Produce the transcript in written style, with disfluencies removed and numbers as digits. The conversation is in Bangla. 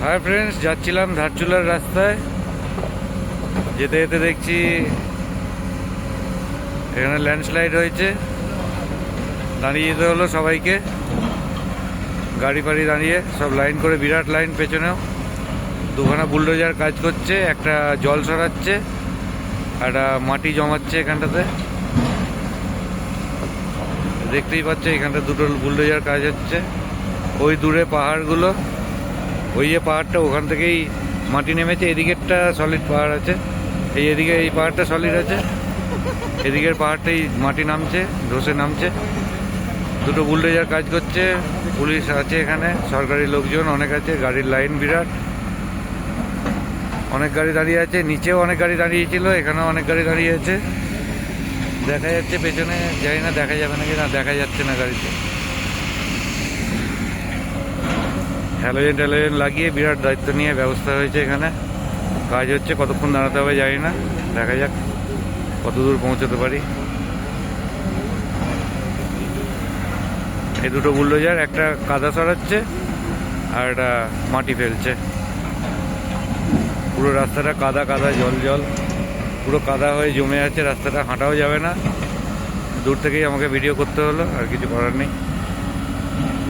হাই ফ্রেন্ডস, যাচ্ছিলাম ধারচুলার রাস্তায়। যেতে যেতে দেখছি এখানে ল্যান্ডস্লাইড হয়েছে। দাঁড়িয়ে যেতে হলো সবাইকে, গাড়ি ফাড়ি দাঁড়িয়ে সব লাইন করে, বিরাট লাইন। পেছনেও দুখানা বুলডোজার কাজ করছে, একটা জল সরাচ্ছে, একটা মাটি জমাচ্ছে এখানটাতে। দেখতেই পাচ্ছে এখানটা দুটো বুলডোজার কাজ হচ্ছে। ওই দূরে পাহাড়গুলো, ওই যে পাহাড়টা, ওখান থেকেই মাটি নেমেছে। এদিকেরটা সলিড পাহাড় আছে, এদিকে এই পাহাড়টা সলিড আছে, এদিকের পাহাড়টাই মাটি নামছে, ধসে নামছে। দুটো বুলডোজার কাজ করছে, পুলিশ আছে এখানে, সরকারি লোকজন অনেক আছে, গাড়ির লাইন বিরাট। অনেক গাড়ি দাঁড়িয়ে আছে, নিচেও অনেক গাড়ি দাঁড়িয়েছিল, এখানেও অনেক গাড়ি দাঁড়িয়ে আছে। দেখা যাচ্ছে পেছনে, জানি না দেখা যাবে নাকি, না দেখা যাচ্ছে না গাড়িতে। হ্যালোজেন ট্যালোজেন লাগিয়ে বিরাট দায়িত্ব নিয়ে ব্যবস্থা হয়েছে এখানে। কাজ হচ্ছে, কতক্ষণ দাঁড়াতে হবে জানি না, দেখা যাক কত দূর পৌঁছতে পারি। এই দুটো বুলডোজার, একটা কাদা সরাচ্ছে আর একটা মাটি ফেলছে। পুরো রাস্তাটা কাদা কাদা, জল জল, পুরো কাদা হয়ে জমে আছে রাস্তাটা, হাঁটাও যাবে না। দূর থেকেই আমাকে ভিডিও করতে হলো, আর কিছু করার নেই।